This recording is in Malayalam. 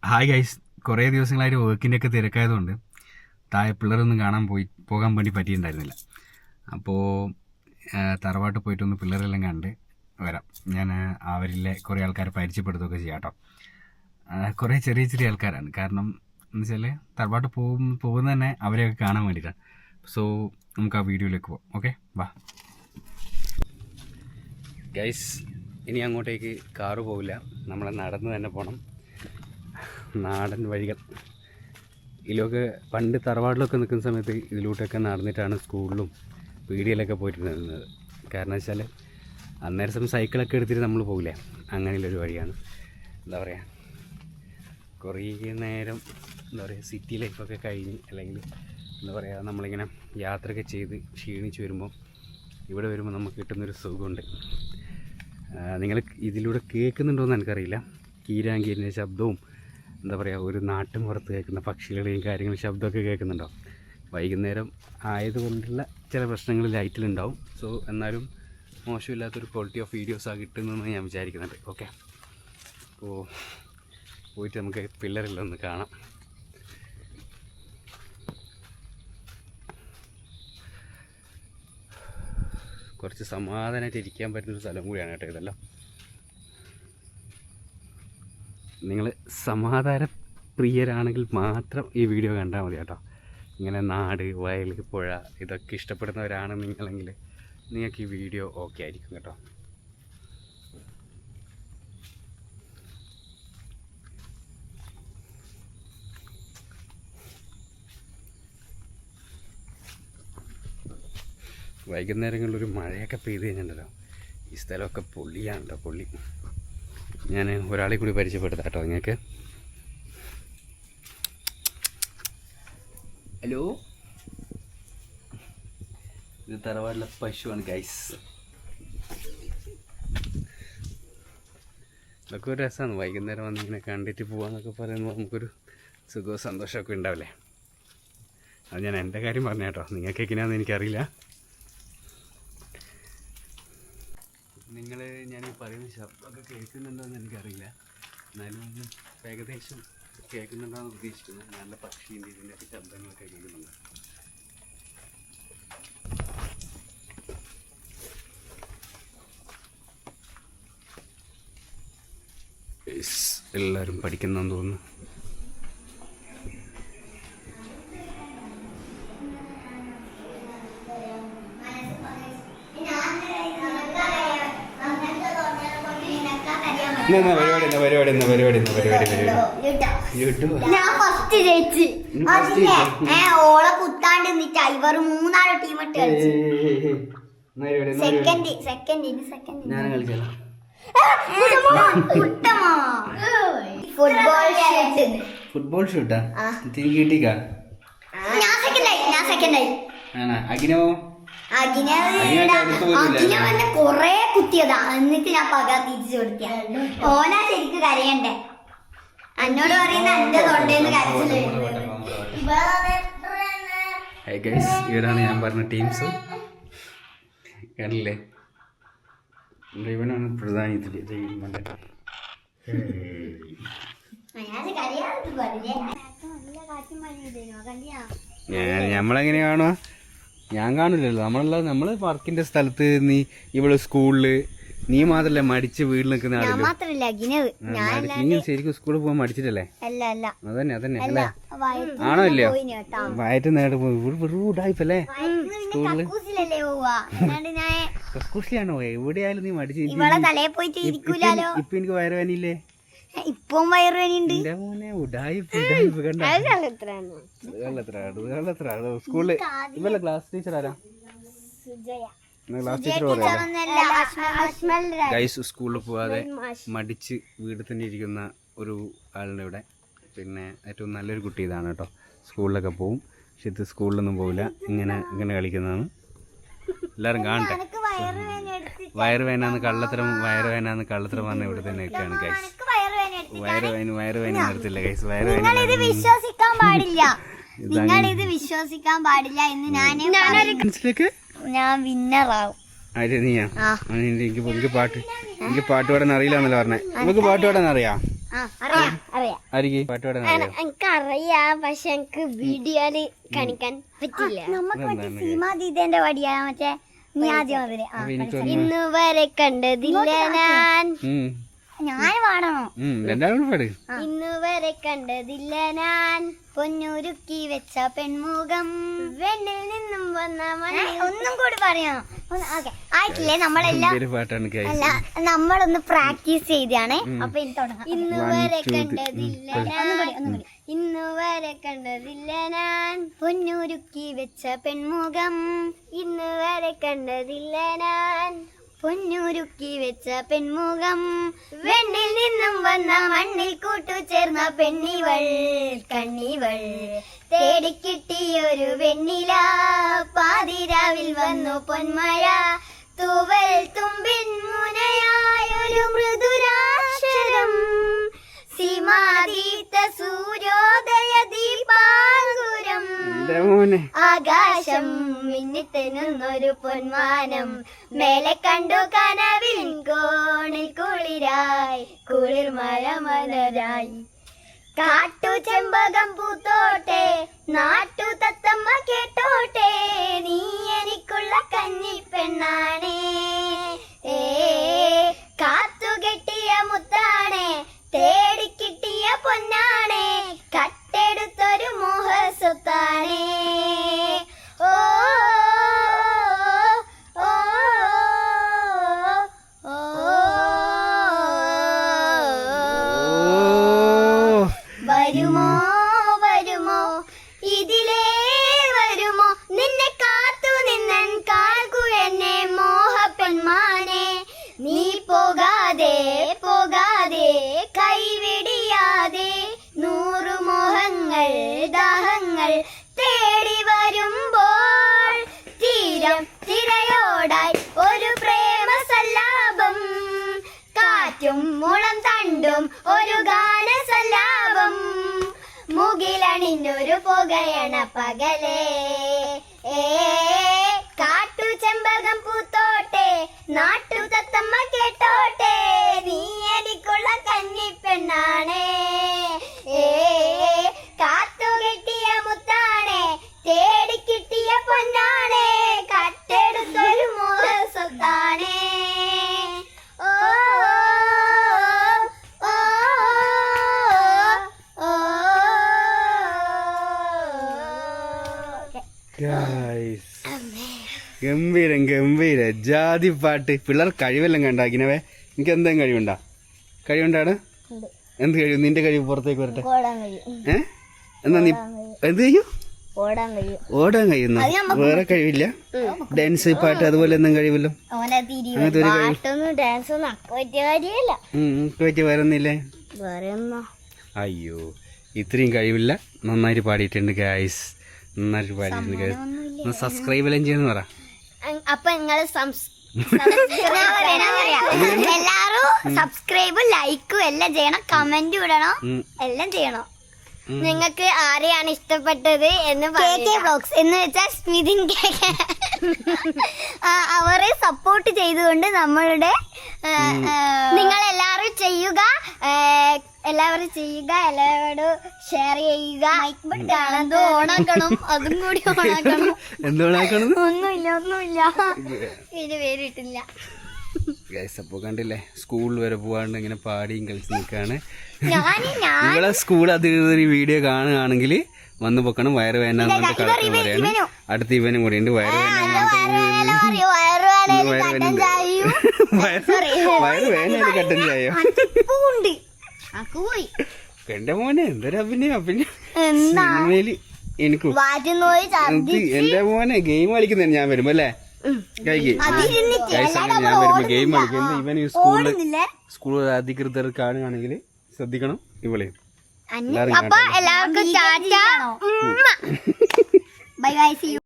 ഹായ് ഗൈസ്, കുറേ ദിവസങ്ങളായിട്ട് വർക്കിൻ്റെ ഒക്കെ തിരക്കായതുകൊണ്ട് താഴെ പിള്ളേരൊന്നും പോകാൻ വേണ്ടി പറ്റിയിട്ടുണ്ടായിരുന്നില്ല. അപ്പോൾ തറവാട്ട് പോയിട്ടൊന്ന് പിള്ളേരെല്ലാം കണ്ട് വരാം. ഞാൻ അവരിലെ കുറേ ആൾക്കാരെ പരിചയപ്പെടുത്തുകയൊക്കെ ചെയ്യാം കേട്ടോ. കുറേ ചെറിയ ചെറിയ ആൾക്കാരാണ്. കാരണം എന്ന് വെച്ചാൽ തറവാട്ട് പോകുന്നത് തന്നെ അവരെയൊക്കെ കാണാൻ വേണ്ടിയിട്ടാണ്. സോ നമുക്ക് ആ വീഡിയോയിലേക്ക് പോകാം. ഓക്കെ, വാ ഗൈസ്. ഇനി അങ്ങോട്ടേക്ക് കാറ് പോകില്ല, നമ്മൾ നടന്ന് തന്നെ പോകണം. നാടൻ വഴികൾ ഇതിലൊക്കെ പണ്ട് തറവാട്ടിലൊക്കെ നിൽക്കുന്ന സമയത്ത് ഇതിലൂടെയൊക്കെ നടന്നിട്ടാണ് സ്കൂളിലും പീടികയിലൊക്കെ പോയിരുന്നത്. കാരണം വെച്ചാൽ അന്നേരം സമയം സൈക്കിളൊക്കെ എടുത്തിട്ട് നമ്മൾ പോകില്ലേ, അങ്ങനെയുള്ളൊരു വഴിയാണ്. എന്താ പറയുക, കുറേ നേരം എന്താ പറയുക സിറ്റി ലൈഫൊക്കെ കഴിഞ്ഞ് അല്ലെങ്കിൽ എന്താ പറയുക നമ്മളിങ്ങനെ യാത്രയൊക്കെ ചെയ്ത് ക്ഷീണിച്ച് വരുമ്പോൾ ഇവിടെ വരുമ്പോൾ നമുക്ക് കിട്ടുന്നൊരു സുഖമുണ്ട്. നിങ്ങൾ ഇതിലൂടെ കേൾക്കുന്നുണ്ടോയെന്ന് എനിക്കറിയില്ല. കീരാങ്കീരിൻ്റെ ശബ്ദവും എന്താ പറയുക ഒരു നാട്ടിൻ പുറത്ത് കേൾക്കുന്ന പക്ഷികളുടെയും കാര്യങ്ങളും ശബ്ദമൊക്കെ കേൾക്കുന്നുണ്ടോ. വൈകുന്നേരം ആയതുകൊണ്ടുള്ള ചില പ്രശ്നങ്ങൾ ലൈറ്റിലുണ്ടാവും. സോ എന്നാലും മോശമില്ലാത്തൊരു ക്വാളിറ്റി ഓഫ് വീഡിയോസാണ് കിട്ടുന്നതെന്ന് ഞാൻ വിചാരിക്കുന്നുണ്ട്. ഓക്കെ, അപ്പോൾ പോയിട്ട് നമുക്ക് പിള്ളേരെല്ലാം ഒന്ന് കാണാം. കുറച്ച് സമാധാനമായിട്ട് ഇരിക്കാൻ പറ്റുന്നൊരു സ്ഥലം കൂടിയാണ് കേട്ടോ ഇതെല്ലാം. നിങ്ങൾ സമാധാന പ്രിയരാണെങ്കിൽ മാത്രം ഈ വീഡിയോ കണ്ടാൽ മതി കേട്ടോ. ഇങ്ങനെ നാട്, വയൽ, പുഴ ഇതൊക്കെ ഇഷ്ടപ്പെടുന്നവരാണ് നിങ്ങളെങ്കിൽ നിങ്ങൾക്ക് ഈ വീഡിയോ ഓക്കെ ആയിരിക്കും കേട്ടോ. വൈകുന്നേരങ്ങളിലൊരു മഴയൊക്കെ പെയ്ത് കഴിഞ്ഞിട്ടുണ്ടല്ലോ, ഈ സ്ഥലമൊക്കെ പൊള്ളിയാണ് കേട്ടോ, പൊള്ളി. ഞാൻ ഒരാളെ കൂടി പരിചയപ്പെടുത്താം കേട്ടോ നിങ്ങൾക്ക്. ഹലോ, ഇത് തറവാടിലെ പശുവാണ് ഗൈസ്. ഇതൊക്കെ ഒരു രസമാണ്, വൈകുന്നേരം വന്ന് ഇങ്ങനെ കണ്ടിട്ട് പോകാമെന്നൊക്കെ പറയുമ്പോൾ നമുക്കൊരു സുഖവും സന്തോഷമൊക്കെ ഉണ്ടാവില്ലേ. അത് ഞാൻ എൻ്റെ കാര്യം പറഞ്ഞ കേട്ടോ, നിങ്ങൾക്ക് എങ്ങനെയാണെന്ന് എനിക്കറിയില്ല. നിങ്ങൾ ഞാൻ പറയുന്ന ശബ്ദമൊക്കെ കേൾക്കുന്നുണ്ടോയെന്ന് എനിക്കറിയില്ല, എന്നാലും ഏകദേശം കേൾക്കുന്നുണ്ടോയെന്ന് പ്രതീക്ഷിക്കുന്നു. നല്ല പക്ഷീൻ്റെ ഇതിൻ്റെയൊക്കെ ശബ്ദങ്ങളൊക്കെ കേൾക്കുന്നുണ്ട്. എല്ലാവരും പഠിക്കുന്നെന്ന് തോന്നുന്നു. ഞാൻ ഫസ്റ്റ് ജയിച്ച് ഓളെ കുത്താണ്ട് നിന്നിട്ട് ഇവർ മൂന്നാല് ടീം ഇട്ട് കളിച്ചു. ഞാൻ കളിച്ചല്ലോ ഫുട്ബോൾ ഷൂട്ടാ കിട്ടിക്കാ. ഞാൻ സെക്കൻഡായി. അഖിനവോ? അഖിലവന്നെ കൊറേ കുത്തിയതാ, എന്നിട്ട് ഞാൻ പക തിരിച്ചു കൊടുത്തിയ. ഓനാ ശരിക്കും കരയണ്ടേ, എന്നോട് പറയുന്ന എന്റെ തൊണ്ടേന്ന് കരച്ചില്ല. ഇവരാണ് ഞാൻ പറഞ്ഞ ടീംസ്. കണ്ടില്ലേ, ഇവനാണ് പ്രധാന നമ്മളെങ്ങനെ കാണുക? ഞാൻ കാണില്ലല്ലോ. നമ്മള് പാർക്കിന്റെ സ്ഥലത്ത്, നീ ഇവിടെ സ്കൂളില്, നീ മാത്രല്ലേ മടിച്ച് വീട്ടിൽ നിൽക്കുന്ന ആളല്ലേ. നീ ശരിക്കും സ്കൂളിൽ പോകാൻ മടിച്ചിട്ടല്ലേ? അതന്നെ അല്ലേ? ആണോ ഇല്ലയോ? വയറ്റ് നേട് പോയിപ്പല്ലേ സ്കൂളില്. കക്കൂസിലാണോ? എവിടെയായാലും നീ മടിച്ച്. ഇപ്പൊ എനിക്ക് വയറുവേനില്ലേ? ഇപ്പം വയറുവേനുണ്ട്. സ്കൂളില് ഇവല്ല ക്ലാസ് ടീച്ചർ ആരാ? ഗൈസ്, സ്കൂളിൽ പോവാതെ മടിച്ച് വീട്ടിൽ തന്നെ ഇരിക്കുന്ന ഒരു ആളുടെ ഇവിടെ. പിന്നെ ഏറ്റവും നല്ലൊരു കുട്ടി ഇതാണ് കേട്ടോ. സ്കൂളിലൊക്കെ പോവും, പക്ഷെ ഇത് സ്കൂളിലൊന്നും പോവില്ല. ഇങ്ങനെ കളിക്കുന്നതാണ്. എല്ലാവരും കാണട്ടെ. വയറുവേനാന്ന് കള്ളത്തരം പറഞ്ഞ ഇവിടെ തന്നെ നിൽക്കുകയാണ് ഗൈസ്. വയറുവേന നിർത്തില്ല ഗൈസ്. വയറുവേന വിശ്വസിക്കാൻ പാടില്ല. ഇന്ന് ഞാൻ വിന്നറാവും. നീയാ? എനിക്ക് പാട്ട് പാടാൻ അറിയില്ല എന്നല്ല പറഞ്ഞേ. നമുക്ക് പാട്ട് പാടാൻ അറിയാം. അറിയാം. ആർക്ക് പാട്ട് പാടാൻ അറിയോ? എനിക്കറിയാം, പക്ഷെ എനിക്ക് വീഡിയോയില് കാണിക്കാൻ പറ്റില്ല. നമുക്ക് മറ്റേ സീമാ ദീദേന്റെ വടിയാ മറ്റേ നീ ആദ്യം അതില്. അപ്പൊ എനിക്കൊന്ന് ഇന്ന് വരെ കണ്ടതില്ല ഞാൻ പാടണോ? രണ്ടാളും പാട്. ഇന്ന് വരെ കണ്ടതില്ല ഞാൻ പൊന്നുരുക്കി വെച്ച പെൺമുഖം വെണ്ണിൽ നിന്നും വന്ന മണ്ണിൽ. ഒന്നും കൂടി പറയണോ? ഓക്കെ ആയിട്ടില്ലേ? നമ്മളെല്ലാം എന്തൊരു പാട്ടാണ് guys. അല്ല നമ്മളൊന്ന് പ്രാക്ടീസ് ചെയ്താണ്. അപ്പൊ ഇനി തുടങ്ങാം. ഇന്ന് വരെ കണ്ടതില്ല ഒന്നുകൂടി ഞാൻ ഒന്നുകൂടി. ഇന്ന് വരെ കണ്ടതില്ല ഞാൻ പൊന്നുരുക്കി വെച്ച പെൺമുഖം ഇന്ന് വരെ കണ്ടതില്ല ഞാൻ പൊന്നുരുക്കി വെച്ച പെൺമുഖം വെണ്ണിൽ നിന്നും വന്ന മണ്ണിൽ കൂട്ടുചേർന്ന പെണ്ണിവൾ കണ്ണിവൾ തേടിക്കിട്ടിയൊരു വെണ്ണില പാതിരാവിൽ വന്നു പൊന്മഴ തൂവൽ തുമ്പിൻ മുനയായൊരു മൃദുരാക്ഷരം സീമാതീത്ത സൂര്യോദയ ദീപാങ്കുരം എന്റെ മോനെ ആകാശം മിന്നിത്തെന്നൊരു പൊന്മാനം മേലെ കണ്ടു കനവിൻ കോണിൽ കുളിരായി കുളിർ മഴ മലരായി കാട്ടു ചെമ്പകം പൂത്തോട്ടെ നാട്ടു തത്തമ്മ കേട്ടോട്ടെ നീ എനിക്കുള്ള കന്നി പെണ്ണാണേ ഏ കാത്തുകെട്ടിയ മുത്താണേ തേടിക്കിട്ടിയ പൊന്നാണേ കട്ടെടുത്തൊരു മോഹസ്വത്താണേ ഓ ഓ ഓ വരുമോ വരുമോ ഇതിലേ വരുമോ നിന്നെ കാത്തു നിന്നൻ കാൽക്കുഴന്നെ മോഹപ്പെന്മാനെ നീ പോകാതെ പോകാതെ കൈവിടിയാതെ നൂറു മോഹങ്ങൾ ദാഹങ്ങൾ തേടി വരുമ്പോൾ തീരം തിരയോടായി ഒരു പ്രേമ സല്ലാപം കാറ്റും മുളം തണ്ടും ഒരു ഗാന സല്ലാപം മുകിലണിഞ്ഞൊരു പുകയണ പകലേ ഏ കാട്ടു ചെമ്പകം പൂത്തോട്ടെ നാട്ടു തത്തമ്മ കേട്ടോട്ടെ നീ എനിക്കുള്ള കന്നിപ്പെണ്ണാണേ ഏ കാത്തുകെട്ടിയ മുത്താണേ തേടിക്കിട്ടിയ പൊന്നാണേ കട്ടെടുത്തൊരു മോഹസ്വത്താണേ ഓ ഓ ഓ Guys. ഗംഭീരം ഗംഭീര ജാതി പാട്ട്. പിള്ളേർ കഴിവെല്ലാം കണ്ടാക്കിനവേ. എനിക്ക് എന്തെങ്കിലും കഴിവുണ്ടാ? കഴിവുണ്ടാണ്? എന്ത് കഴിവ്? നിന്റെ കഴിവ് പുറത്തേക്ക് വരട്ടെ. എന്നാ നീ എന്ത് ചെയ്യും? ഓടാൻ കഴിയുന്ന വേറെ കഴിവില്ല? ഡാൻസ് പാട്ട് അതുപോലെ എന്തെങ്കിലും കഴിവില്ലോ? അങ്ങനത്തെ ഒരു കഴിവ് പറ്റിയ വേറെ ഒന്നില്ലേ? അയ്യോ ഇത്രയും കഴിവില്ല. നന്നായിട്ട് പാടിയിട്ടുണ്ട് ഗൈസ്. നന്നായിട്ട് പാടിയിട്ടുണ്ട് ഗൈസ്. സബ്സ്ക്രൈബ് എല്ലാം ചെയ്യുന്ന പറ. അപ്പൊ നിങ്ങള് എല്ലാരും സബ്സ്ക്രൈബും ലൈക്കും എല്ലാം ചെയ്യണം, കമന്റ് ഇടണം, എല്ലാം ചെയ്യണം. നിങ്ങൾക്ക് ആരെയാണ് ഇഷ്ടപ്പെട്ടത് എന്ന് വ്ളോഗ്സ് എന്ന് വെച്ചാൽ സ്മിതിൻ അവരെ സപ്പോർട്ട് ചെയ്തുകൊണ്ട് നമ്മളുടെ നിങ്ങൾ എല്ലാവരും ചെയ്യുക, എല്ലാവരും ചെയ്യുക, എല്ലാവരോടും ഷെയർ ചെയ്യുക. അത് ഓണാക്കണം, അതും കൂടി ഓണാക്കണം. എന്തോണാക്കണം? ഒന്നുമില്ല ഇത് പേരിട്ടില്ല. ഗൈസ് അപ്പൊ കണ്ടില്ലേ, സ്കൂൾ വരെ പോവാണ്ട് ഇങ്ങനെ പാടിയും കളിച്ച് നിൽക്കാണ്. ഞാൻ സ്കൂൾ അത് വീഡിയോ കാണുകയാണെങ്കിൽ വന്നു പൊക്കണം. വയറുവേദന പറയാണ്. അടുത്ത ഇവനും കൂടി ഉണ്ട് വയറുവേദന. വയറുവേദന കട്ടൻ ചായോ? എന്റെ മോനെ എന്തൊരു അഭിനയം സിനിമയില്. എനിക്ക് എന്റെ മോനെ ഗെയിം കളിക്കുന്ന ഞാൻ വരുമ്പോ അല്ലേ ഞാൻ വരുമ്പോ ഗെയിം കളിക്കുന്നത്. ഇവൻ സ്കൂൾ അധികൃതർ കാണുകയാണെങ്കിൽ ശ്രദ്ധിക്കണം. ഇവളെ അപ്പൊ എല്ലാവർക്കും tata. Bye bye, see U.